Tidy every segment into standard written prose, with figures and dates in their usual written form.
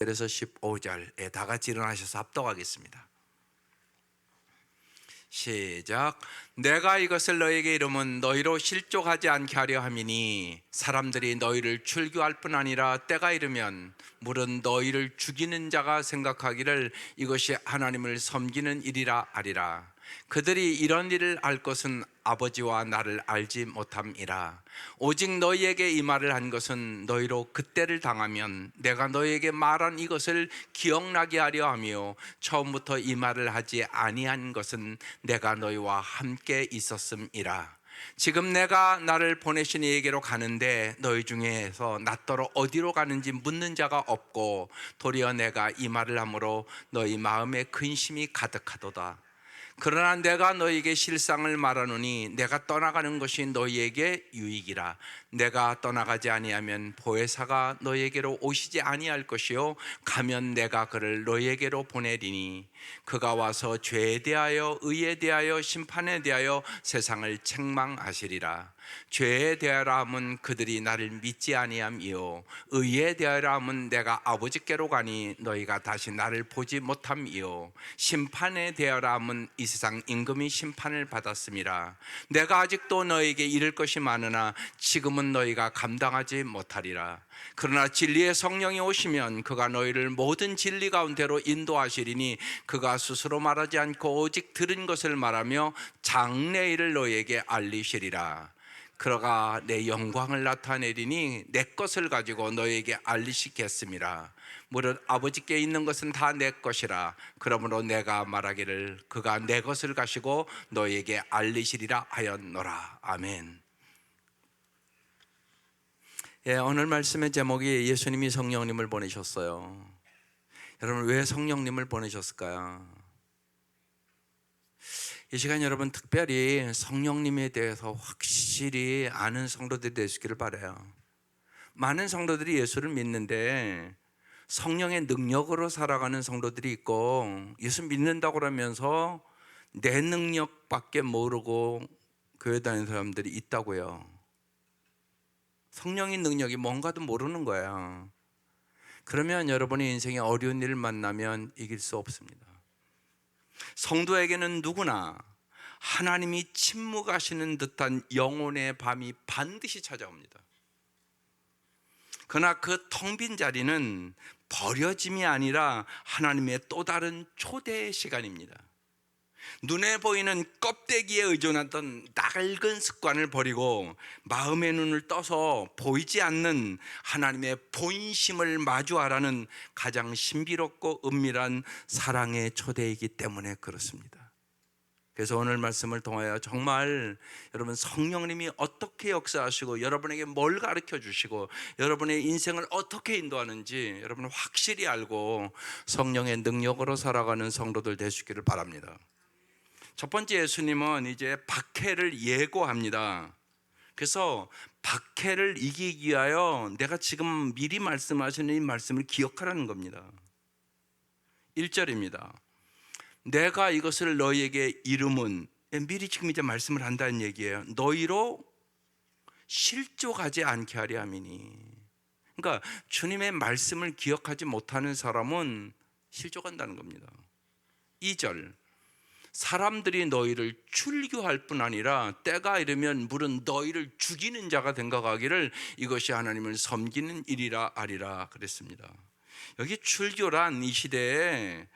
그래서 15절에 다 같이 일어나셔서 합독하겠습니다. 시작. 내가 이것을 너에게 이름은 너희로 실족하지 않게 하려 함이니 사람들이 너희를 출교할 뿐 아니라 때가 이르면 물은 너희를 죽이는 자가 생각하기를 이것이 하나님을 섬기는 일이라 하리라. 그들이 이런 일을 알 것은 아버지와 나를 알지 못함이라. 오직 너희에게 이 말을 한 것은 너희로 그때를 당하면 내가 너희에게 말한 이것을 기억나게 하려 하며 처음부터 이 말을 하지 아니한 것은 내가 너희와 함께 있었음이라. 지금 내가 나를 보내신 이에게로 가는데 너희 중에서 나더러 어디로 가는지 묻는 자가 없고 도리어 내가 이 말을 함으로 너희 마음에 근심이 가득하도다. 그러나 내가 너희에게 실상을 말하노니 내가 떠나가는 것이 너희에게 유익이라. 내가 떠나가지 아니하면 보혜사가 너희에게로 오시지 아니할 것이요 가면 내가 그를 너희에게로 보내리니 그가 와서 죄에 대하여 의에 대하여 심판에 대하여 세상을 책망하시리라. 죄에 대하여 함은 그들이 나를 믿지 아니함이요 의에 대하여 함은 내가 아버지께로 가니 너희가 다시 나를 보지 못함이요 심판에 대하여 함은 이 세상 임금이 심판을 받았음이라. 내가 아직도 너희에게 이를 것이 많으나 지금은 너희가 감당하지 못하리라. 그러나 진리의 성령이 오시면 그가 너희를 모든 진리 가운데로 인도하시리니 그가 스스로 말하지 않고 오직 들은 것을 말하며 장래일을 너희에게 알리시리라. 그러가 내 영광을 나타내리니 내 것을 가지고 너희에게 알리시겠습니다. 무릇 아버지께 있는 것은 다 내 것이라. 그러므로 내가 말하기를 그가 내 것을 가시고 너희에게 알리시리라 하였노라. 아멘. 오늘 말씀의 제목이 예수님이 성령님을 보내셨어요. 여러분, 왜 성령님을 보내셨을까요? 이 시간 여러분 특별히 성령님에 대해서 확실히 아는 성도들이 되시기를 바라요. 많은 성도들이 예수를 믿는데 성령의 능력으로 살아가는 성도들이 있고, 예수 믿는다고 하면서 내 능력밖에 모르고 교회 다니는 사람들이 있다고요. 성령의 능력이 뭔가도 모르는 거예요. 그러면 여러분의 인생에 어려운 일을 만나면 이길 수 없습니다. 성도에게는 누구나 하나님이 침묵하시는 듯한 영혼의 밤이 반드시 찾아옵니다. 그러나 그 텅 빈 자리는 버려짐이 아니라 하나님의 또 다른 초대의 시간입니다. 눈에 보이는 껍데기에 의존하던 낡은 습관을 버리고 마음의 눈을 떠서 보이지 않는 하나님의 본심을 마주하라는 가장 신비롭고 은밀한 사랑의 초대이기 때문에 그렇습니다. 그래서 오늘 말씀을 통하여 정말 여러분 성령님이 어떻게 역사하시고 여러분에게 뭘 가르쳐 주시고 여러분의 인생을 어떻게 인도하는지 여러분은 확실히 알고 성령의 능력으로 살아가는 성도들 되시기를 바랍니다. 첫 번째, 예수님은 이제 박해를 예고합니다. 그래서 박해를 이기기 위하여 내가 지금 미리 말씀하시는 이 말씀을 기억하라는 겁니다. 1절입니다. 내가 이것을 너희에게 이름은, 미리 지금 이제 말씀을 한다는 얘기예요. 너희로 실족하지 않게 하려 함이니. 그러니까 주님의 말씀을 기억하지 못하는 사람은 실족한다는 겁니다. 2절, 사람들이 너희를 출교할 뿐 아니라 때가 이르면 물은 너희를 죽이는 자가 생각하기를 이것이 하나님을 섬기는 일이라 하리라 그랬습니다. 여기 출교란 이 시대에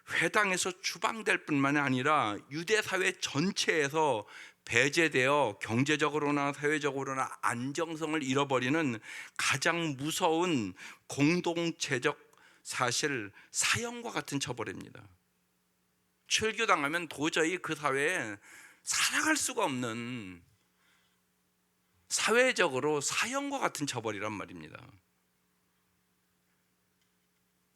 회당에서 추방될 뿐만 아니라 유대 사회 전체에서 배제되어 경제적으로나 사회적으로나 안정성을 잃어버리는 가장 무서운 공동체적 사실 사형과 같은 처벌입니다. 출교당하면 도저히 그 사회에 살아갈 수가 없는 사회적으로 사형과 같은 처벌이란 말입니다.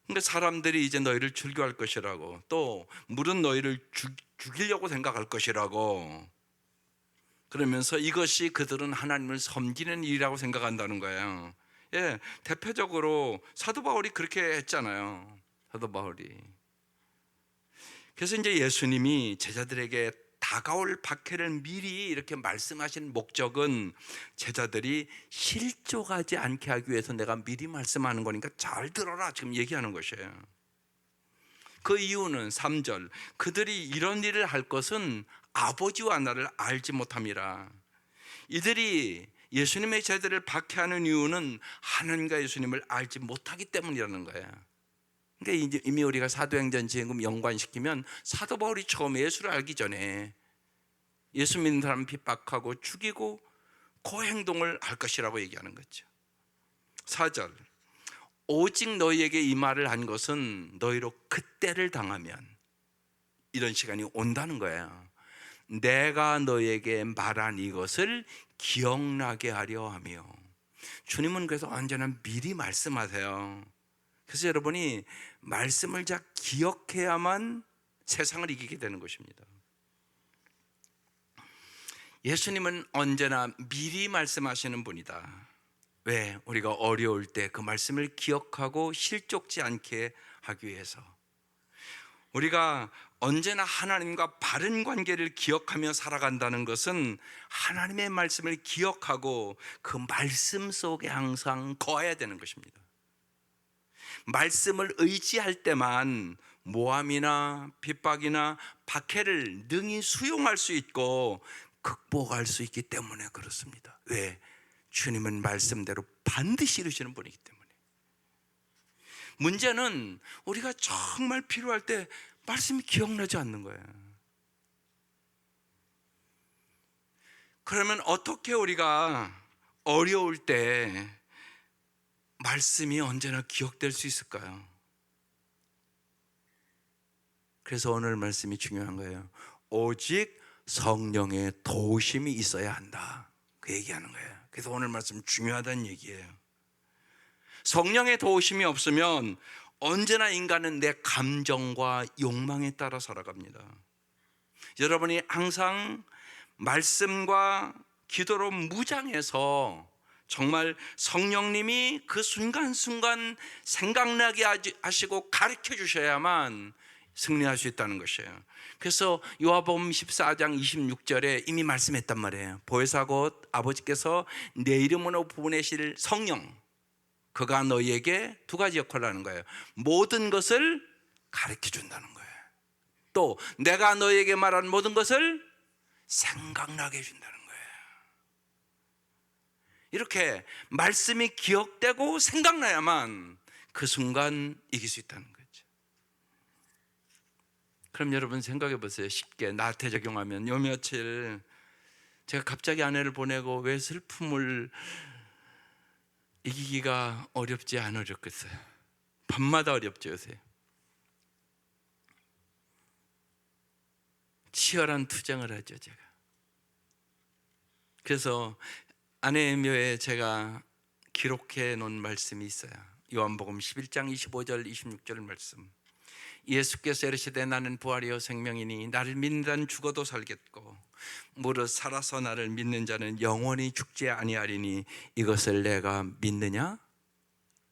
근데 사람들이 이제 너희를 출교할 것이라고, 또 물은 너희를 죽이려고 생각할 것이라고 그러면서 이것이 그들은 하나님을 섬기는 일이라고 생각한다는 거예요. 대표적으로 사도 바울이 그렇게 했잖아요. 사도 바울이. 그래서 이제 예수님이 제자들에게 다가올 박해를 미리 이렇게 말씀하신 목적은 제자들이 실족하지 않게 하기 위해서 내가 미리 말씀하는 거니까 잘 들어라, 지금 얘기하는 것이에요. 그 이유는 3절, 그들이 이런 일을 할 것은 아버지와 나를 알지 못함이라. 이들이 예수님의 제자들을 박해하는 이유는 하나님과 예수님을 알지 못하기 때문이라는 거예요. 그러니까 이미 우리가 사도행전 지금 연관시키면 사도 바울이 처음 예수를 알기 전에 예수 믿는 사람 핍박하고 죽이고 그 행동을 할 것이라고 얘기하는 거죠. 4절, 오직 너희에게 이 말을 한 것은 너희로 그때를 당하면, 이런 시간이 온다는 거예요. 내가 너희에게 말한 이것을 기억나게 하려 하며. 주님은 그래서 언제나 미리 말씀하세요. 그래서 여러분이 말씀을 잘 기억해야만 세상을 이기게 되는 것입니다. 예수님은 언제나 미리 말씀하시는 분이다. 왜? 우리가 어려울 때 그 말씀을 기억하고 실족지 않게 하기 위해서. 우리가 언제나 하나님과 바른 관계를 기억하며 살아간다는 것은 하나님의 말씀을 기억하고 그 말씀 속에 항상 거해야 되는 것입니다. 말씀을 의지할 때만 모함이나 핍박이나 박해를 능히 수용할 수 있고 극복할 수 있기 때문에 그렇습니다. 왜? 주님은 말씀대로 반드시 이루시는 분이기 때문에. 문제는 우리가 정말 필요할 때 말씀이 기억나지 않는 거예요. 그러면 어떻게 우리가 어려울 때 말씀이 언제나 기억될 수 있을까요? 그래서 오늘 말씀이 중요한 거예요. 오직 성령의 도우심이 있어야 한다, 그 얘기하는 거예요. 그래서 오늘 말씀 중요하다는 얘기예요. 성령의 도우심이 없으면 언제나 인간은 내 감정과 욕망에 따라 살아갑니다. 여러분이 항상 말씀과 기도로 무장해서 정말 성령님이 그 순간순간 생각나게 하시고 가르쳐 주셔야만 승리할 수 있다는 것이에요. 그래서 요한복음 14장 26절에 이미 말씀했단 말이에요. 보혜사 곧 아버지께서 내 이름으로 보내실 성령, 그가 너희에게 두 가지 역할을 하는 거예요. 모든 것을 가르쳐 준다는 거예요. 또 내가 너희에게 말한 모든 것을 생각나게 해준다는 거예요. 이렇게 말씀이 기억되고 생각나야만 그 순간 이길 수 있다는 거죠. 그럼 여러분 생각해 보세요. 쉽게 나한테 적용하면, 요 며칠 제가 갑자기 아내를 보내고 왜 슬픔을 이기기가 어렵지, 안 어렵겠어요? 밤마다 어렵죠 요새. 치열한 투쟁을 하죠 제가. 그래서 아내의 묘에 제가 기록해 놓은 말씀이 있어요. 요한복음 11장 25절 26절 말씀. 예수께서 이르시되 나는 부활이요 생명이니 나를 믿는 자는 죽어도 살겠고 무릇 살아서 나를 믿는 자는 영원히 죽지 아니하리니 이것을 내가 믿느냐?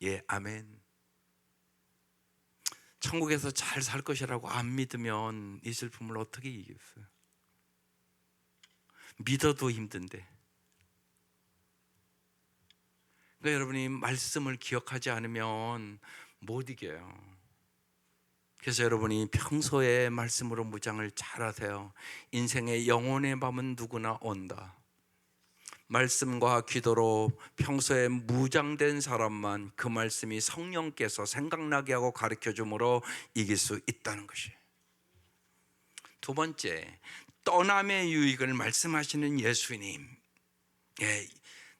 예, 아멘. 천국에서 잘 살 것이라고 안 믿으면 이 슬픔을 어떻게 이기겠어요? 믿어도 힘든데. 그러니까 여러분이 말씀을 기억하지 않으면 못 이겨요. 그래서 여러분이 평소에 말씀으로 무장을 잘 하세요. 인생의 영혼의 밤은 누구나 온다. 말씀과 기도로 평소에 무장된 사람만 그 말씀이 성령께서 생각나게 하고 가르쳐 줌으로 이길 수 있다는 것이에요. 두 번째, 떠남의 유익을 말씀하시는 예수님. 예,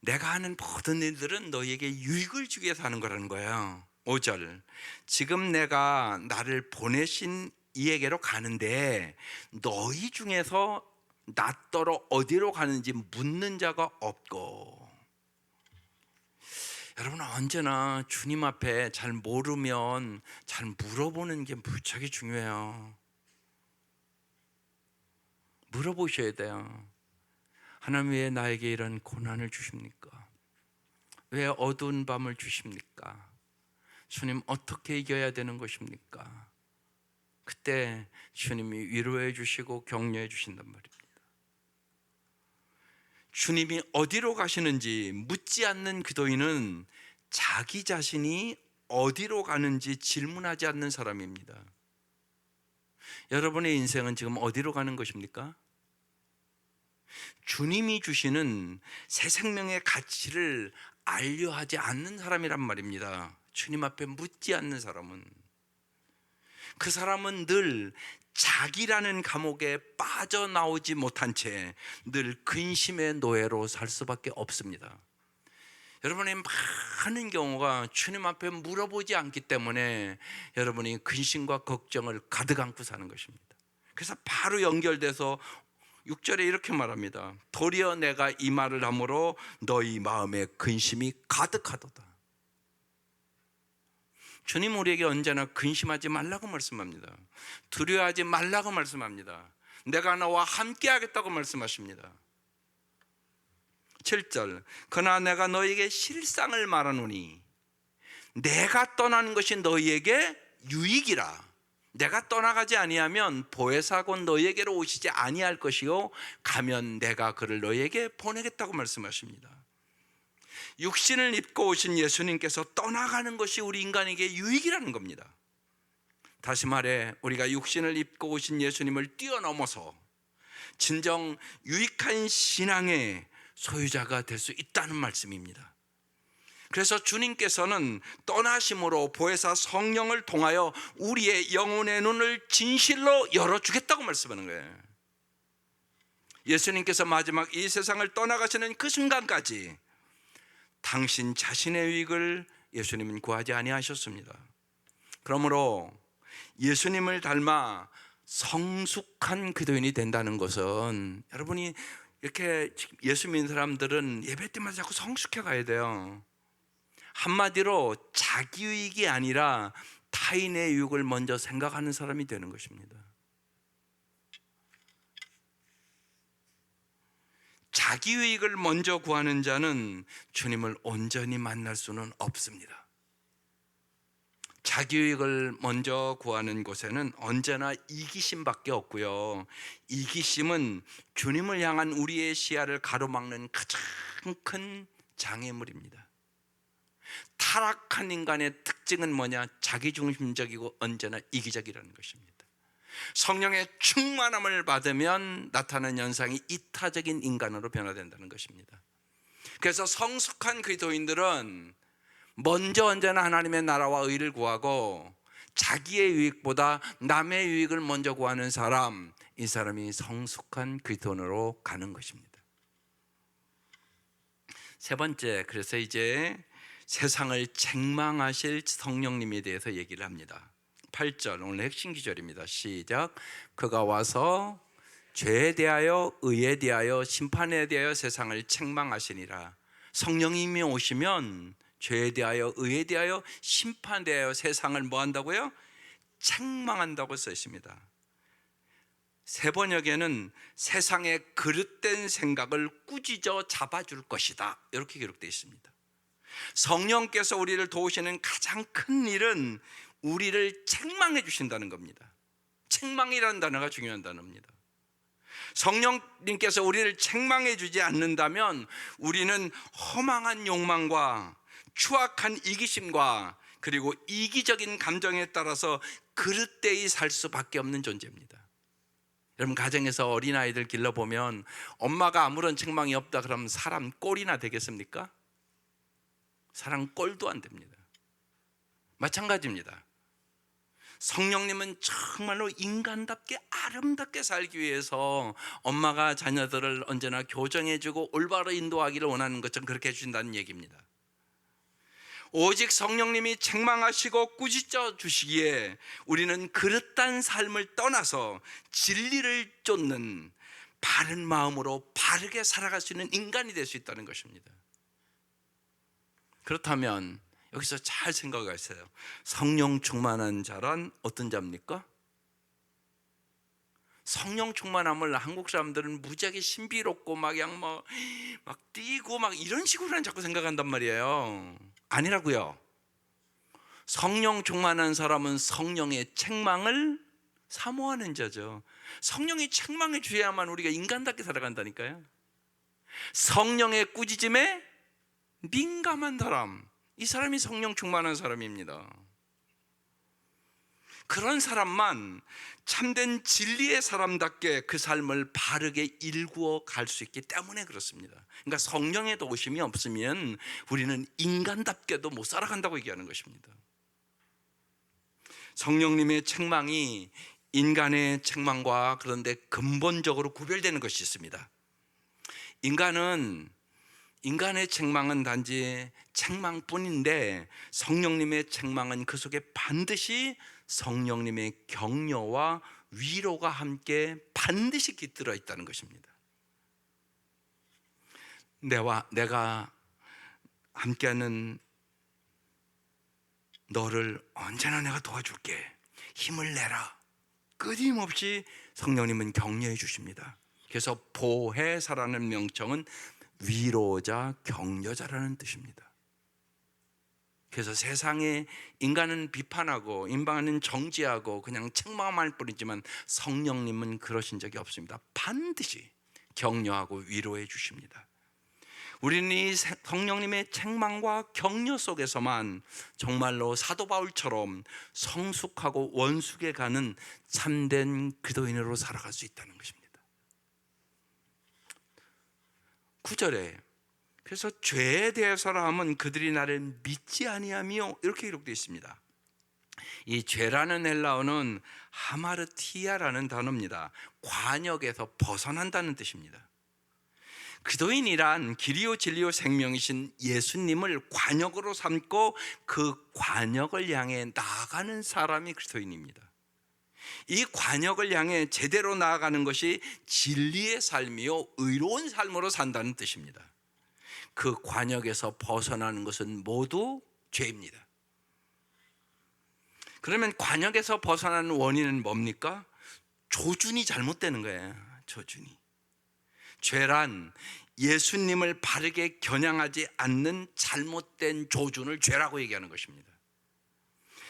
내가 하는 모든 일들은 너희에게 유익을 주기 위해서 하는 거라는 거예요. 5절, 지금 내가 나를 보내신 이에게로 가는데 너희 중에서 나더러 어디로 가는지 묻는 자가 없고. 여러분 언제나 주님 앞에 잘 모르면 잘 물어보는 게 무척이 중요해요. 물어보셔야 돼요. 하나님 왜 나에게 이런 고난을 주십니까? 왜 어두운 밤을 주십니까? 주님 어떻게 이겨야 되는 것입니까? 그때 주님이 위로해 주시고 격려해 주신단 말입니다. 주님이 어디로 가시는지 묻지 않는 기도인은 자기 자신이 어디로 가는지 질문하지 않는 사람입니다. 여러분의 인생은 지금 어디로 가는 것입니까? 주님이 주시는 새 생명의 가치를 알려하지 않는 사람이란 말입니다. 주님 앞에 묻지 않는 사람은, 그 사람은 늘 자기라는 감옥에 빠져나오지 못한 채 늘 근심의 노예로 살 수밖에 없습니다. 여러분의 많은 경우가 주님 앞에 물어보지 않기 때문에 여러분이 근심과 걱정을 가득 안고 사는 것입니다. 그래서 바로 연결돼서 6절에 이렇게 말합니다. 도리어 내가 이 말을 함으로 너희 마음에 근심이 가득하도다. 주님 우리에게 언제나 근심하지 말라고 말씀합니다. 두려워하지 말라고 말씀합니다. 내가 너와 함께 하겠다고 말씀하십니다. 7절, 그러나 내가 너에게 실상을 말하노니 내가 떠나는 것이 너희에게 유익이라. 내가 떠나가지 아니하면 보혜사곧 너희에게로 오시지 아니할 것이요 가면 내가 그를 너희에게 보내겠다고 말씀하십니다. 육신을 입고 오신 예수님께서 떠나가는 것이 우리 인간에게 유익이라는 겁니다. 다시 말해 우리가 육신을 입고 오신 예수님을 뛰어넘어서 진정 유익한 신앙의 소유자가 될 수 있다는 말씀입니다. 그래서 주님께서는 떠나심으로 보혜사 성령을 통하여 우리의 영혼의 눈을 진실로 열어주겠다고 말씀하는 거예요. 예수님께서 마지막 이 세상을 떠나가시는 그 순간까지 당신 자신의 유익을 예수님은 구하지 아니하셨습니다. 그러므로 예수님을 닮아 성숙한 기도인이 된다는 것은, 여러분이 이렇게 예수 믿는 사람들은 예배 때마다 자꾸 성숙해 가야 돼요. 한마디로 자기 유익이 아니라 타인의 유익을 먼저 생각하는 사람이 되는 것입니다. 자기 유익을 먼저 구하는 자는 주님을 온전히 만날 수는 없습니다. 자기 유익을 먼저 구하는 곳에는 언제나 이기심밖에 없고요. 이기심은 주님을 향한 우리의 시야를 가로막는 가장 큰 장애물입니다. 타락한 인간의 특징은 뭐냐? 자기중심적이고 언제나 이기적이라는 것입니다. 성령의 충만함을 받으면 나타나는 현상이 이타적인 인간으로 변화된다는 것입니다. 그래서 성숙한 기도인들은 먼저 언제나 하나님의 나라와 의를 구하고 자기의 유익보다 남의 유익을 먼저 구하는 사람, 이 사람이 성숙한 기도인으로 가는 것입니다. 세 번째, 그래서 이제 세상을 책망하실 성령님에 대해서 얘기를 합니다. 8절, 오늘 핵심 기절입니다. 시작. 그가 와서 죄에 대하여 의에 대하여 심판에 대하여 세상을 책망하시니라. 성령님이 오시면 죄에 대하여 의에 대하여 심판에 대하여 세상을 뭐 한다고요? 책망한다고 써 있습니다. 세 번역에는 세상의 그릇된 생각을 꾸짖어 잡아줄 것이다, 이렇게 기록되어 있습니다. 성령께서 우리를 도우시는 가장 큰 일은 우리를 책망해 주신다는 겁니다. 책망이라는 단어가 중요한 단어입니다. 성령님께서 우리를 책망해 주지 않는다면 우리는 허망한 욕망과 추악한 이기심과 그리고 이기적인 감정에 따라서 그릇되이 살 수밖에 없는 존재입니다. 여러분, 가정에서 어린아이들 길러보면 엄마가 아무런 책망이 없다 그러면 사람 꼴이나 되겠습니까? 사람 꼴도 안 됩니다. 마찬가지입니다. 성령님은 정말로 인간답게 아름답게 살기 위해서 엄마가 자녀들을 언제나 교정해주고 올바로 인도하기를 원하는 것처럼 그렇게 해주신다는 얘기입니다. 오직 성령님이 책망하시고 꾸짖어 주시기에 우리는 그릇된 삶을 떠나서 진리를 쫓는 바른 마음으로 바르게 살아갈 수 있는 인간이 될 수 있다는 것입니다. 그렇다면 여기서 잘 생각하세요. 성령 충만한 자란 어떤 자입니까? 성령 충만함을 한국 사람들은 무지하게 신비롭고 막 뛰고 막 이런 식으로는 자꾸 생각한단 말이에요. 아니라고요. 성령 충만한 사람은 성령의 책망을 사모하는 자죠. 성령이 책망해 주어야만 우리가 인간답게 살아간다니까요. 성령의 꾸짖음에 민감한 사람, 이 사람이 성령 충만한 사람입니다. 그런 사람만 참된 진리의 사람답게 그 삶을 바르게 일구어 갈 수 있기 때문에 그렇습니다. 그러니까 성령의 도우심이 없으면 우리는 인간답게도 못 살아간다고 얘기하는 것입니다. 성령님의 책망이 인간의 책망과 그런데 근본적으로 구별되는 것이 있습니다. 인간의 책망은 단지 책망뿐인데 성령님의 책망은 그 속에 반드시 성령님의 격려와 위로가 함께 반드시 깃들어 있다는 것입니다. 내가 함께하는 너를 언제나 내가 도와줄게, 힘을 내라, 끊임없이 성령님은 격려해 주십니다. 그래서 보혜사라는 명칭은 위로자, 격려자라는 뜻입니다. 그래서 세상에 인간은 비판하고 인간은 정죄하고 그냥 책망할 뿐이지만 성령님은 그러신 적이 없습니다. 반드시 격려하고 위로해 주십니다. 우리는 이 성령님의 책망과 격려 속에서만 정말로 사도 바울처럼 성숙하고 원숙해 가는 참된 그리스도인으로 살아갈 수 있다는 것입니다. 9절에 그래서 죄에 대해서라 하면 그들이 나를 믿지 아니하며 이렇게 기록되어 있습니다. 이 죄라는 헬라어는 하마르티아라는 단어입니다. 관역에서 벗어난다는 뜻입니다. 그리스도인이란 길이요 진리요 생명이신 예수님을 관역으로 삼고 그 관역을 향해 나아가는 사람이 그리스도인입니다. 이 관역을 향해 제대로 나아가는 것이 진리의 삶이요 의로운 삶으로 산다는 뜻입니다. 그 관역에서 벗어나는 것은 모두 죄입니다. 그러면 관역에서 벗어나는 원인은 뭡니까? 조준이 잘못되는 거예요. 조준이. 죄란 예수님을 바르게 겨냥하지 않는 잘못된 조준을 죄라고 얘기하는 것입니다.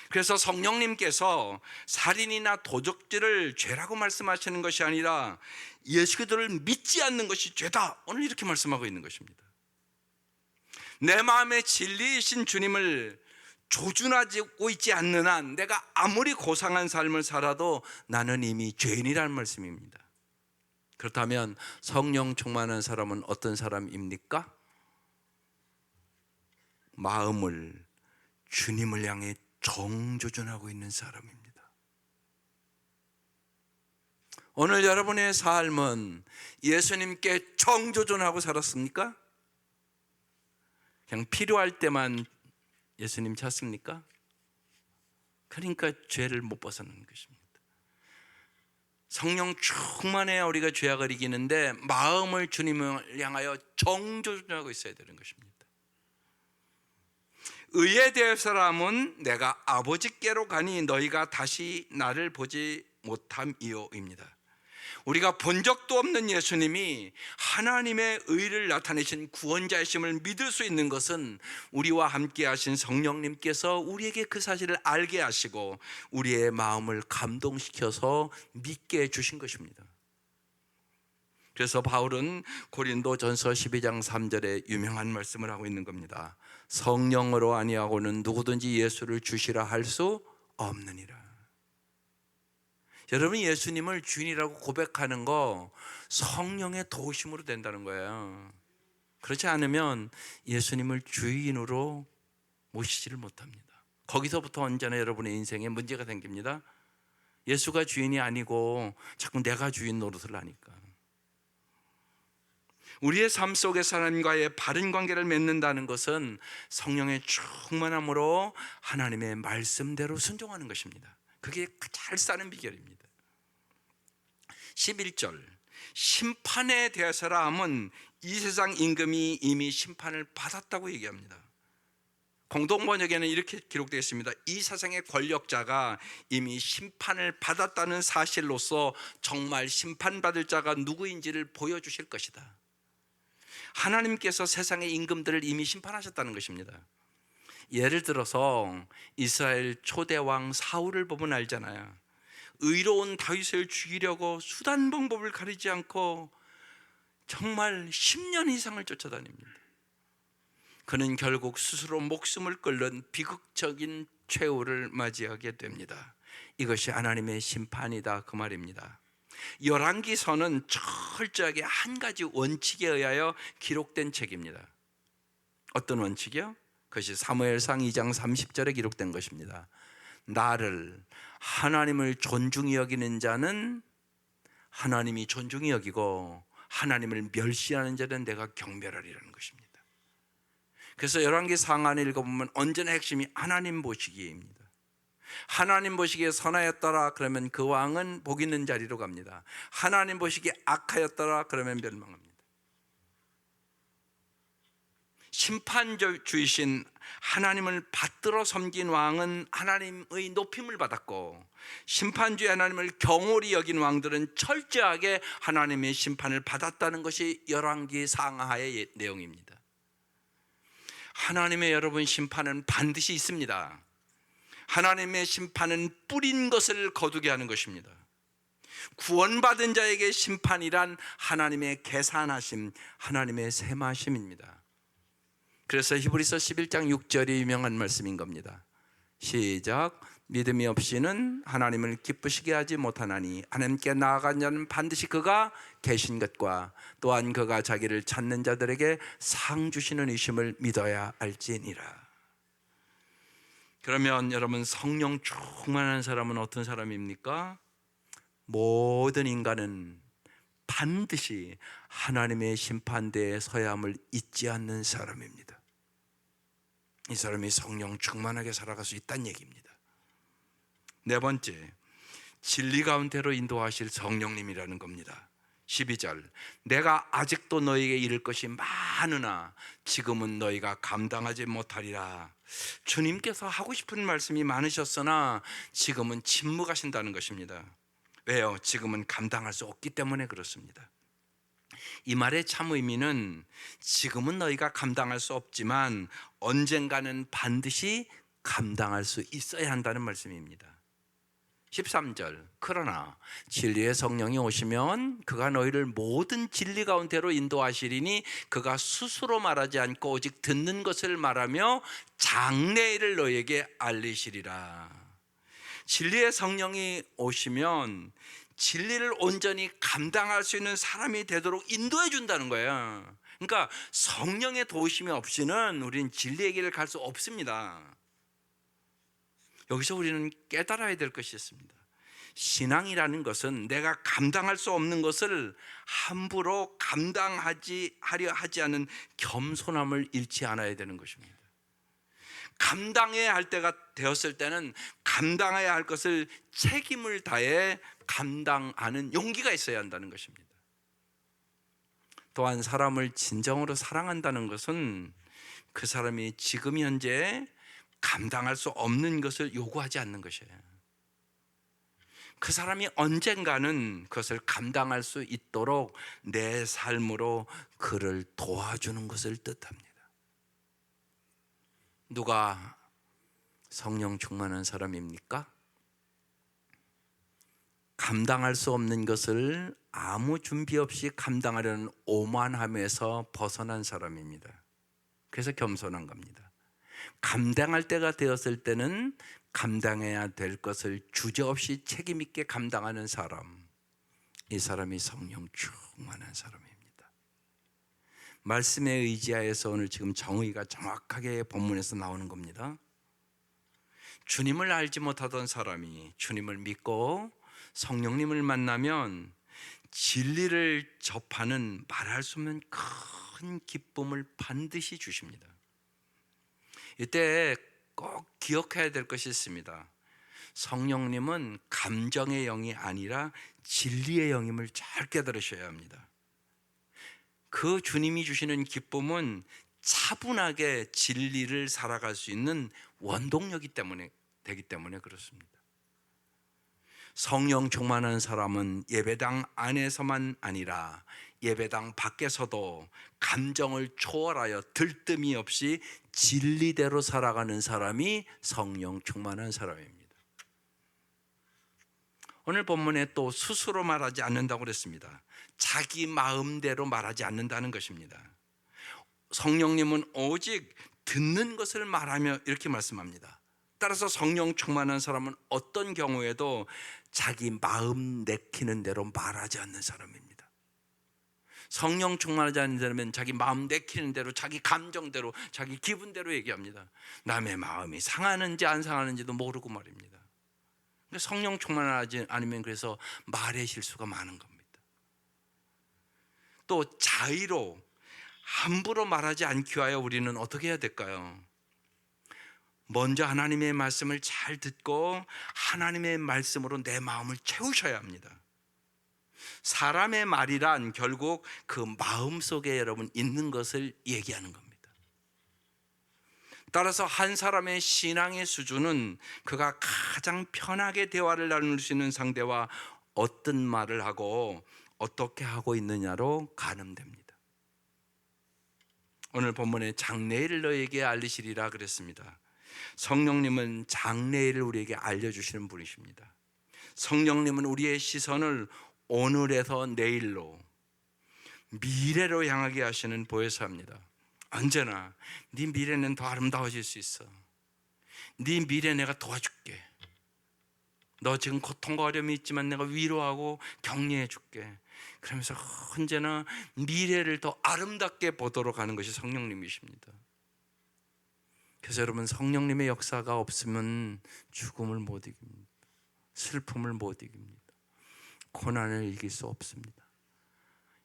그래서 성령님께서 살인이나 도적질을 죄라고 말씀하시는 것이 아니라 예수 그리스도를 믿지 않는 것이 죄다, 오늘 이렇게 말씀하고 있는 것입니다. 내 마음의 진리이신 주님을 조준하고 있지 않는 한 내가 아무리 고상한 삶을 살아도 나는 이미 죄인이라는 말씀입니다. 그렇다면 성령 충만한 사람은 어떤 사람입니까? 마음을 주님을 향해 정조준하고 있는 사람입니다. 오늘 여러분의 삶은 예수님께 정조준하고 살았습니까? 그냥 필요할 때만 예수님 찾습니까? 그러니까 죄를 못 벗어나는 것입니다. 성령 충만해야 우리가 죄악을 이기는데 마음을 주님을 향하여 정조준하고 있어야 되는 것입니다. 의에 대해서라면 내가 아버지께로 가니 너희가 다시 나를 보지 못함이요입니다. 우리가 본 적도 없는 예수님이 하나님의 의를 나타내신 구원자이심을 믿을 수 있는 것은 우리와 함께 하신 성령님께서 우리에게 그 사실을 알게 하시고 우리의 마음을 감동시켜서 믿게 해주신 것입니다. 그래서 바울은 고린도전서 12장 3절에 유명한 말씀을 하고 있는 겁니다. 성령으로 아니하고는 누구든지 예수를 주시라 할 수 없느니라. 여러분이 예수님을 주인이라고 고백하는 거 성령의 도우심으로 된다는 거예요. 그렇지 않으면 예수님을 주인으로 모시지를 못합니다. 거기서부터 언제나 여러분의 인생에 문제가 생깁니다. 예수가 주인이 아니고 자꾸 내가 주인 노릇을 하니까. 우리의 삶 속에서 하나님과의 바른 관계를 맺는다는 것은 성령의 충만함으로 하나님의 말씀대로 순종하는 것입니다. 그게 잘 사는 비결입니다. 11절 심판에 대해서라 하면 이 세상 임금이 이미 심판을 받았다고 얘기합니다. 공동번역에는 이렇게 기록되어 있습니다. 이 세상의 권력자가 이미 심판을 받았다는 사실로서 정말 심판받을 자가 누구인지를 보여주실 것이다. 하나님께서 세상의 임금들을 이미 심판하셨다는 것입니다. 예를 들어서 이스라엘 초대왕 사울을 보면 알잖아요. 의로운 다윗을 죽이려고 수단 방법을 가리지 않고 정말 10년 이상을 쫓아다닙니다. 그는 결국 스스로 목숨을 끊는 비극적인 최후를 맞이하게 됩니다. 이것이 하나님의 심판이다, 그 말입니다. 열왕기서는 철저하게 한 가지 원칙에 의하여 기록된 책입니다. 어떤 원칙이요? 그것이 사무엘상 2장 30절에 기록된 것입니다. 나를, 하나님을 존중히 여기는 자는 하나님이 존중히 여기고 하나님을 멸시하는 자는 내가 경멸하리라는 것입니다. 그래서 열왕기 상하를 읽어보면 언제나 핵심이 하나님 보시기입니다. 하나님 보시기에 선하였더라 그러면 그 왕은 복 있는 자리로 갑니다. 하나님 보시기에 악하였더라 그러면 멸망합니다. 심판주이신 하나님을 받들어 섬긴 왕은 하나님의 높임을 받았고, 심판주의 하나님을 경홀히 여긴 왕들은 철저하게 하나님의 심판을 받았다는 것이 열왕기 상하의 내용입니다. 하나님의 여러분 심판은 반드시 있습니다. 하나님의 심판은 뿌린 것을 거두게 하는 것입니다. 구원받은 자에게 심판이란 하나님의 계산하심, 하나님의 셈하심입니다. 그래서 히브리서 11장 6절이 유명한 말씀인 겁니다. 시작. 믿음이 없이는 하나님을 기쁘시게 하지 못하나니 하나님께 나아간 자는 반드시 그가 계신 것과 또한 그가 자기를 찾는 자들에게 상 주시는 이심을 믿어야 알지니라. 그러면 여러분, 성령 충만한 사람은 어떤 사람입니까? 모든 인간은 반드시 하나님의 심판대에 서야 함을 잊지 않는 사람입니다. 이 사람이 성령 충만하게 살아갈 수 있다는 얘기입니다. 네 번째, 진리 가운데로 인도하실 성령님이라는 겁니다. 12절, 내가 아직도 너희에게 이를 것이 많으나 지금은 너희가 감당하지 못하리라. 주님께서 하고 싶은 말씀이 많으셨으나 지금은 침묵하신다는 것입니다. 왜요? 지금은 감당할 수 없기 때문에 그렇습니다. 이 말의 참 의미는 지금은 너희가 감당할 수 없지만 언젠가는 반드시 감당할 수 있어야 한다는 말씀입니다. 13절, 그러나 진리의 성령이 오시면 그가 너희를 모든 진리 가운데로 인도하시리니 그가 스스로 말하지 않고 오직 듣는 것을 말하며 장래일을 너희에게 알리시리라. 진리의 성령이 오시면 진리를 온전히 감당할 수 있는 사람이 되도록 인도해 준다는 거예요. 그러니까 성령의 도우심이 없이는 우리는 진리의 길을 갈 수 없습니다. 여기서 우리는 깨달아야 될 것이 있습니다. 신앙이라는 것은 내가 감당할 수 없는 것을 함부로 감당하려 하지 않은 겸손함을 잃지 않아야 되는 것입니다. 감당해야 할 때가 되었을 때는 감당해야 할 것을 책임을 다해 감당하는 용기가 있어야 한다는 것입니다. 또한 사람을 진정으로 사랑한다는 것은 그 사람이 지금 현재 감당할 수 없는 것을 요구하지 않는 것이에요. 그 사람이 언젠가는 그것을 감당할 수 있도록 내 삶으로 그를 도와주는 것을 뜻합니다. 누가 성령 충만한 사람입니까? 감당할 수 없는 것을 아무 준비 없이 감당하려는 오만함에서 벗어난 사람입니다. 그래서 겸손한 겁니다. 감당할 때가 되었을 때는 감당해야 될 것을 주저없이 책임 있게 감당하는 사람, 이 사람이 성령 충만한 사람입니다. 말씀에 의지하여서 오늘 지금 정의가 정확하게 본문에서 나오는 겁니다. 주님을 알지 못하던 사람이 주님을 믿고 성령님을 만나면 진리를 접하는 말할 수 없는 큰 기쁨을 반드시 주십니다. 이때 꼭 기억해야 될 것이 있습니다. 성령님은 감정의 영이 아니라 진리의 영임을 잘 깨달으셔야 합니다. 그 주님이 주시는 기쁨은 차분하게 진리를 살아갈 수 있는 원동력이 되기 때문에 그렇습니다. 성령 충만한 사람은 예배당 안에서만 아니라 예배당 밖에서도 감정을 초월하여 들뜸이 없이 진리대로 살아가는 사람이 성령 충만한 사람입니다. 오늘 본문에 또 스스로 말하지 않는다고 그랬습니다. 자기 마음대로 말하지 않는다는 것입니다. 성령님은 오직 듣는 것을 말하며 이렇게 말씀합니다. 따라서 성령 충만한 사람은 어떤 경우에도 자기 마음 내키는 대로 말하지 않는 사람입니다. 성령 충만하지 않는 사람은 자기 마음 내키는 대로, 자기 감정대로, 자기 기분대로 얘기합니다. 남의 마음이 상하는지 안 상하는지도 모르고 말입니다. 성령 충만하지 않으면 그래서 말의 실수가 많은 겁니다. 또 자의로 함부로 말하지 않기 위하여 우리는 어떻게 해야 될까요? 먼저 하나님의 말씀을 잘 듣고 하나님의 말씀으로 내 마음을 채우셔야 합니다. 사람의 말이란 결국 그 마음 속에 여러분 있는 것을 얘기하는 겁니다. 따라서 한 사람의 신앙의 수준은 그가 가장 편하게 대화를 나눌 수 있는 상대와 어떤 말을 하고 어떻게 하고 있느냐로 가늠됩니다. 오늘 본문에 장래일을 너에게 알리시리라 그랬습니다. 성령님은 장래일을 우리에게 알려주시는 분이십니다. 성령님은 우리의 시선을 오늘에서 내일로, 미래로 향하게 하시는 보혜사입니다. 언제나 네 미래는 더 아름다워질 수 있어. 네 미래 내가 도와줄게. 너 지금 고통과 어려움이 있지만 내가 위로하고 격려해 줄게. 그러면서 언제나 미래를 더 아름답게 보도록 하는 것이 성령님이십니다. 그래서 여러분, 성령님의 역사가 없으면 죽음을 못 이깁니다. 슬픔을 못 이깁니다. 고난을 이길 수 없습니다.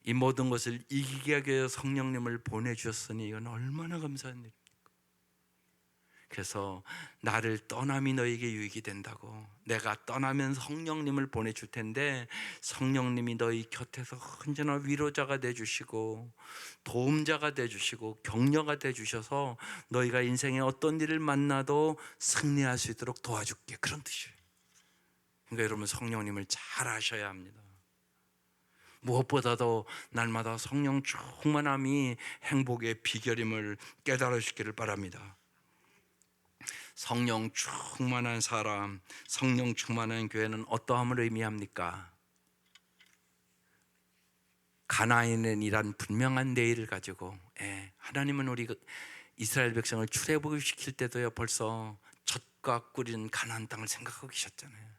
이 모든 것을 이기게 하기 위해 성령님을 보내주셨으니 이건 얼마나 감사한 일입니까? 그래서 나를 떠남이 너에게 유익이 된다고, 내가 떠나면 성령님을 보내줄 텐데 성령님이 너희 곁에서 언제나 위로자가 돼주시고 도움자가 돼주시고 격려가 돼주셔서 너희가 인생에 어떤 일을 만나도 승리할 수 있도록 도와줄게, 그런 뜻이에요. 그러니까 여러분, 성령님을 잘 아셔야 합니다. 무엇보다도 날마다 성령 충만함이 행복의 비결임을 깨달으시기를 바랍니다. 성령 충만한 사람, 성령 충만한 교회는 어떠함을 의미합니까? 가나안인이란 분명한 내일을 가지고, 하나님은 우리 이스라엘 백성을 출애굽시킬 때도요 벌써 젖과 꿀인 가나안 땅을 생각하고 계셨잖아요.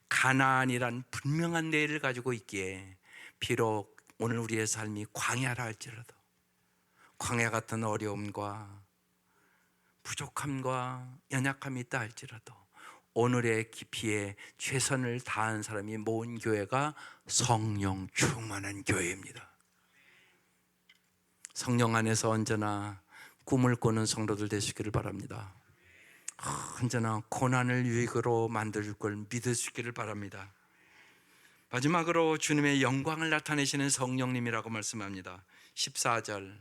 가나안이란 분명한 내일을 가지고 있기에 비록 오늘 우리의 삶이 광야라 할지라도, 광야 같은 어려움과 부족함과 연약함이 있다 할지라도 오늘의 깊이에 최선을 다한 사람이 모은 교회가 성령 충만한 교회입니다. 성령 안에서 언제나 꿈을 꾸는 성도들 되시기를 바랍니다. 언제나 고난을 유익으로 만들 걸 믿을 수 있기를 바랍니다. 마지막으로 주님의 영광을 나타내시는 성령님이라고 말씀합니다. 14절,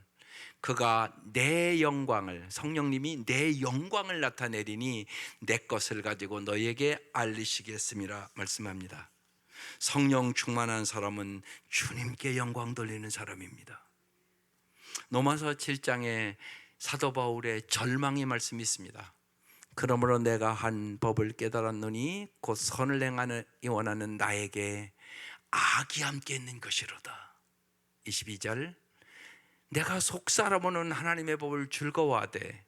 그가 내 영광을, 성령님이 내 영광을 나타내리니 내 것을 가지고 너희에게 알리시겠음이라 말씀합니다. 성령 충만한 사람은 주님께 영광 돌리는 사람입니다. 로마서 7장에 사도 바울의 절망의 말씀이 있습니다. 그러므로 내가 한 법을 깨달았노니 곧 선을 행하기 원하는 나에게 악이 함께 있는 것이로다. 22절, 내가 속사람은 하나님의 법을 즐거워하되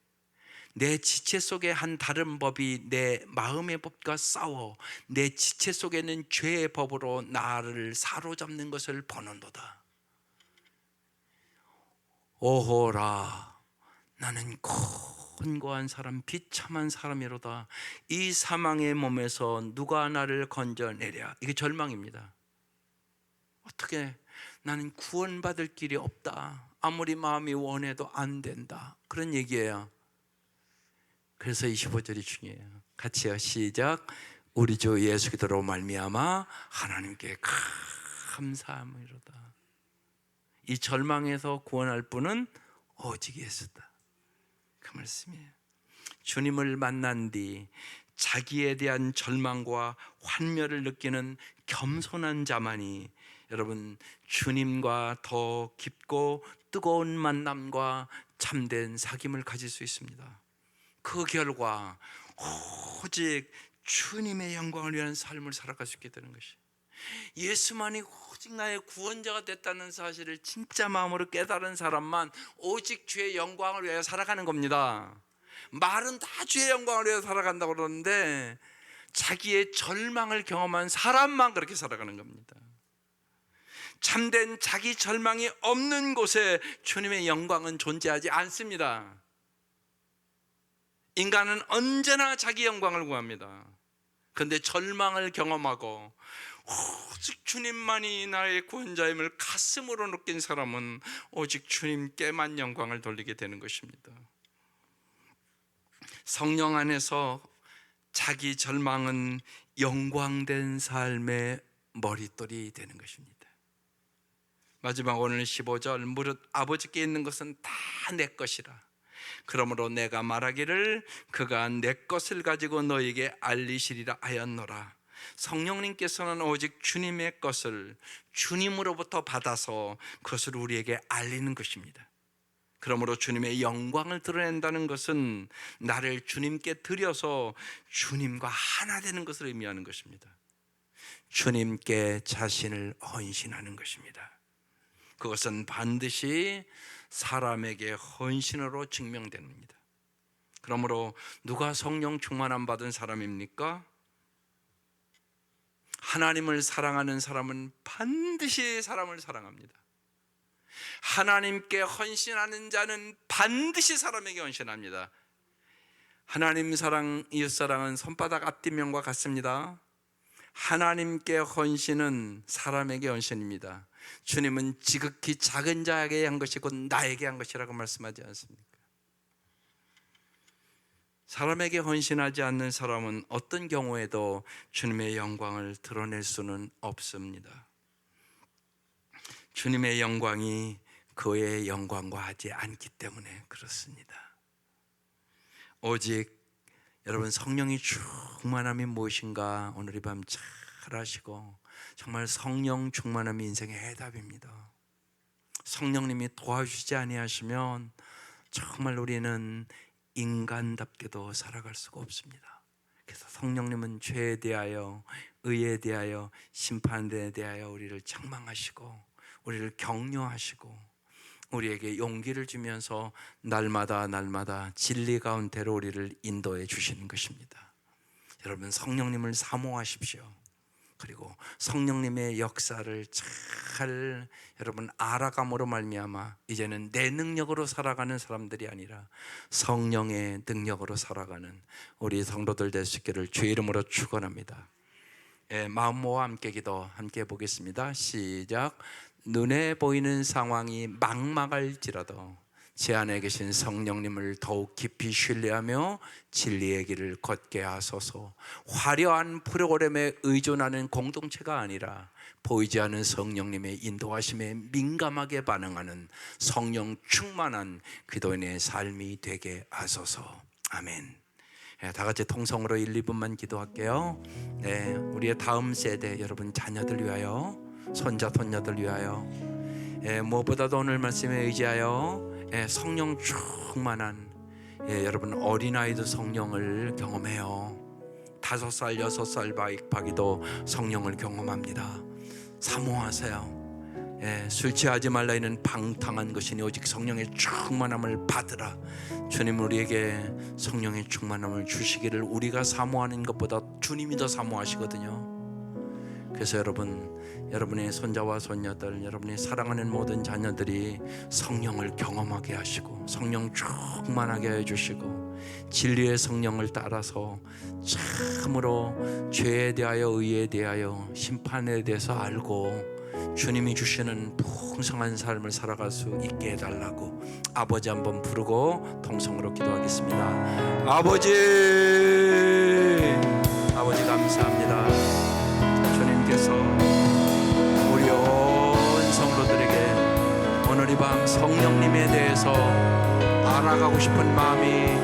내 지체 속에 한 다른 법이 내 마음의 법과 싸워 내 지체 속에 있는 죄의 법으로 나를 사로잡는 것을 보는도다. 오호라, 나는 곤고한 사람, 비참한 사람이로다. 이 사망의 몸에서 누가 나를 건져내랴. 이게 절망입니다. 어떻게, 나는 구원받을 길이 없다. 아무리 마음이 원해도 안 된다. 그런 얘기예요. 그래서 25절이 중요해요. 같이요, 시작. 우리 주 예수 그리스도로 말미암아 하나님께 감사함이로다. 이 절망에서 구원할 분은 오직 예수다. 그 말씀이에요. 주님을 만난 뒤 자기에 대한 절망과 환멸을 느끼는 겸손한 자만이 여러분 주님과 더 깊고 뜨거운 만남과 참된 사귐을 가질 수 있습니다. 그 결과 오직 주님의 영광을 위한 삶을 살아갈 수 있게 되는 것이, 예수만이 오직 나의 구원자가 됐다는 사실을 진짜 마음으로 깨달은 사람만 오직 주의 영광을 위하여 살아가는 겁니다. 말은 다 주의 영광을 위하여 살아간다고 그러는데 자기의 절망을 경험한 사람만 그렇게 살아가는 겁니다. 참된 자기 절망이 없는 곳에 주님의 영광은 존재하지 않습니다. 인간은 언제나 자기 영광을 구합니다. 그런데 절망을 경험하고 오직 주님만이 나의 구원자임을 가슴으로 느낀 사람은 오직 주님께만 영광을 돌리게 되는 것입니다. 성령 안에서 자기 절망은 영광된 삶의 머릿돌이 되는 것입니다. 마지막 오늘 15절, 무릇 아버지께 있는 것은 다 내 것이라. 그러므로 내가 말하기를 그가 내 것을 가지고 너에게 알리시리라 하였노라. 성령님께서는 오직 주님의 것을 주님으로부터 받아서 그것을 우리에게 알리는 것입니다. 그러므로 주님의 영광을 드러낸다는 것은 나를 주님께 드려서 주님과 하나 되는 것을 의미하는 것입니다. 주님께 자신을 헌신하는 것입니다. 그것은 반드시 사람에게 헌신으로 증명됩니다. 그러므로 누가 성령 충만함 받은 사람입니까? 하나님을 사랑하는 사람은 반드시 사람을 사랑합니다. 하나님께 헌신하는 자는 반드시 사람에게 헌신합니다. 하나님 사랑, 이웃 사랑은 손바닥 앞뒤면과 같습니다. 하나님께 헌신은 사람에게 헌신입니다. 주님은 지극히 작은 자에게 한 것이고 나에게 한 것이라고 말씀하지 않습니까? 사람에게 헌신하지 않는 사람은 어떤 경우에도 주님의 영광을 드러낼 수는 없습니다. 주님의 영광이 그의 영광과 하지 않기 때문에 그렇습니다. 오직 여러분, 성령이 충만함이 무엇인가 오늘 이 밤 잘 아시고, 정말 성령 충만함이 인생의 해답입니다. 성령님이 도와주시지 아니하시면 정말 우리는 인간답게도 살아갈 수가 없습니다. 그래서 성령님은 죄에 대하여, 의에 대하여, 심판에 대하여 우리를 책망하시고 우리를 격려하시고 우리에게 용기를 주면서 날마다 진리 가운데로 우리를 인도해 주시는 것입니다. 여러분, 성령님을 사모하십시오. 그리고 성령님의 역사를 잘 여러분 알아감으로 말미암아 이제는 내 능력으로 살아가는 사람들이 아니라 성령의 능력으로 살아가는 우리 성도들 될 수 있기를 주의 이름으로 축원합니다. 마음 모아 함께 기도 함께 해보겠습니다. 시작. 눈에 보이는 상황이 막막할지라도 제 안에 계신 성령님을 더욱 깊이 신뢰하며 진리의 길을 걷게 하소서. 화려한 프로그램에 의존하는 공동체가 아니라 보이지 않는 성령님의 인도하심에 민감하게 반응하는 성령 충만한 기도인의 삶이 되게 하소서. 아멘. 다 같이 통성으로 1, 2분만 기도할게요. 우리의 다음 세대 여러분 자녀들 위하여, 손자 손녀들 위하여, 무엇보다도 오늘 말씀에 의지하여 성령 충만한 여러분 어린아이도 성령을 경험해요. 5살, 6살 바기도 성령을 경험합니다. 사모하세요. 술 취하지 말라 이는 방탕한 것이니 오직 성령의 충만함을 받으라. 주님 우리에게 성령의 충만함을 주시기를 우리가 사모하는 것보다 주님이 더 사모하시거든요. 그래서 여러분의 손자와 손녀들, 여러분이 사랑하는 모든 자녀들이 성령을 경험하게 하시고 성령 충만하게 해주시고 진리의 성령을 따라서 참으로 죄에 대하여, 의에 대하여, 심판에 대해서 알고 주님이 주시는 풍성한 삶을 살아갈 수 있게 해달라고 아버지 한번 부르고 통성으로 기도하겠습니다. 아버지 감사합니다. 주님께서 우리 온 성도들에게 오늘 이 밤 성령님에 대해서 알아가고 싶은 마음이,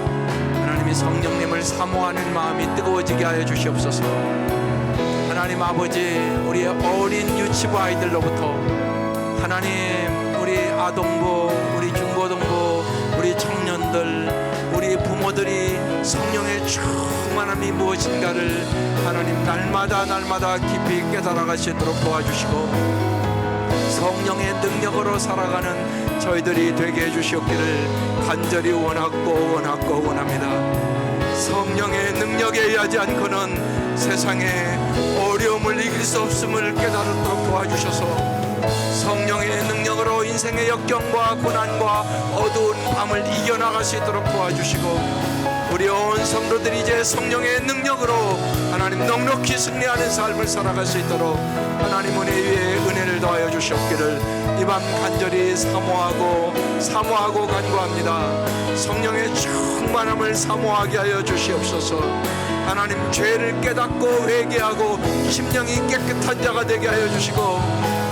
하나님이 성령님을 사모하는 마음이 뜨거워지게 하여 주시옵소서. 하나님 아버지, 우리의 어린 유치부 아이들로부터 하나님, 우리 아동부, 우리 중고등부, 우리 청년들, 우리 부모들이 성령의 충만함이 무엇인가를 하나님 날마다 깊이 깨달아갈 수 있도록 도와주시고, 성령의 능력으로 살아가는 저희들이 되게 해주시옵기를 간절히 원합니다. 성령의 능력에 의하지 않고는 세상의 어려움을 이길 수 없음을 깨달도록 도와주셔서, 성령의 능력으로 인생의 역경과 고난과 어두운 밤을 이겨나갈 수 있도록 도와주시고, 우리 온 성도들이 이제 성령의 능력으로 하나님 넉넉히 승리하는 삶을 살아갈 수 있도록 하나님 은혜 위에 은혜를 더하여 주시옵기를 이 밤 간절히 사모하고 간구합니다. 성령의 충만함을 사모하게 하여 주시옵소서. 하나님, 죄를 깨닫고 회개하고 심령이 깨끗한 자가 되게 하여 주시고,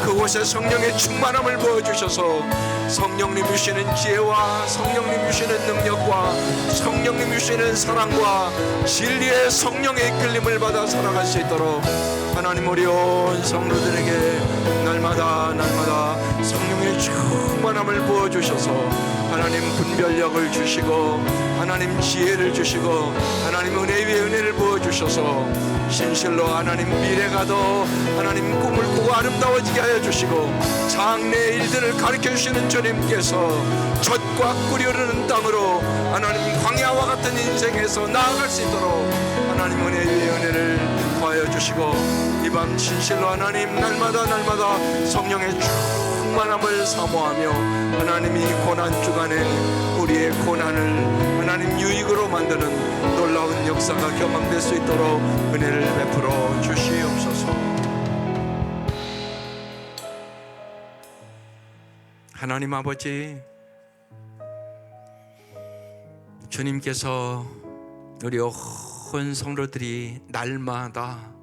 그곳에 성령의 충만함을 부어주셔서 성령님 주시는 지혜와 성령님 주시는 능력과 성령님 주시는 사랑과 진리의 성령의 이끌림을 받아 살아갈 수 있도록 하나님, 우리 온 성도들에게 날마다 성령의 충만함을 부어주셔서 하나님 분별력을 주시고, 하나님 지혜를 주시고, 하나님 은혜 위에 은혜를 부어주셔서 진실로 하나님 미래가 더 하나님 꿈을 꾸고 아름다워지게 하여 주시고, 장래의 일들을 가르쳐 주시는 주님께서 젖과 꿀이 흐르는 땅으로 하나님 광야와 같은 인생에서 나아갈 수 있도록 하나님 은혜 위에 은혜를 더하여 주시고, 이 밤 진실로 하나님 날마다 성령의 충만함을 사모하며 하나님이 고난 주간에 우리의 고난을 하나님 유익으로 만드는 놀라운 역사가 경험될 수 있도록 은혜를 베풀어 주시옵소서. 하나님 아버지, 주님께서 우리 온 성도들이 날마다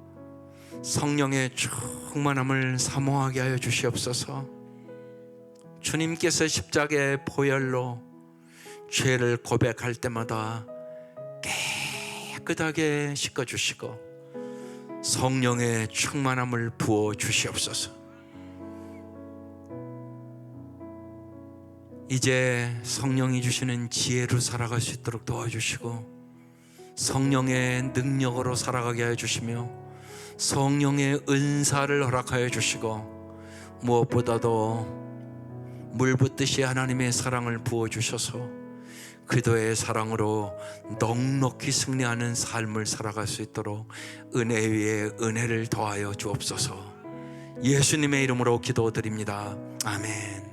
성령의 충만함을 사모하게 하여 주시옵소서. 주님께서 십자가의 보혈로 죄를 고백할 때마다 깨끗하게 씻어주시고 성령의 충만함을 부어 주시옵소서. 이제 성령이 주시는 지혜로 살아갈 수 있도록 도와주시고, 성령의 능력으로 살아가게 하여 주시며, 성령의 은사를 허락하여 주시고, 무엇보다도 물 붓듯이 하나님의 사랑을 부어주셔서 그도의 사랑으로 넉넉히 승리하는 삶을 살아갈 수 있도록 은혜 위에 은혜를 더하여 주옵소서. 예수님의 이름으로 기도드립니다. 아멘.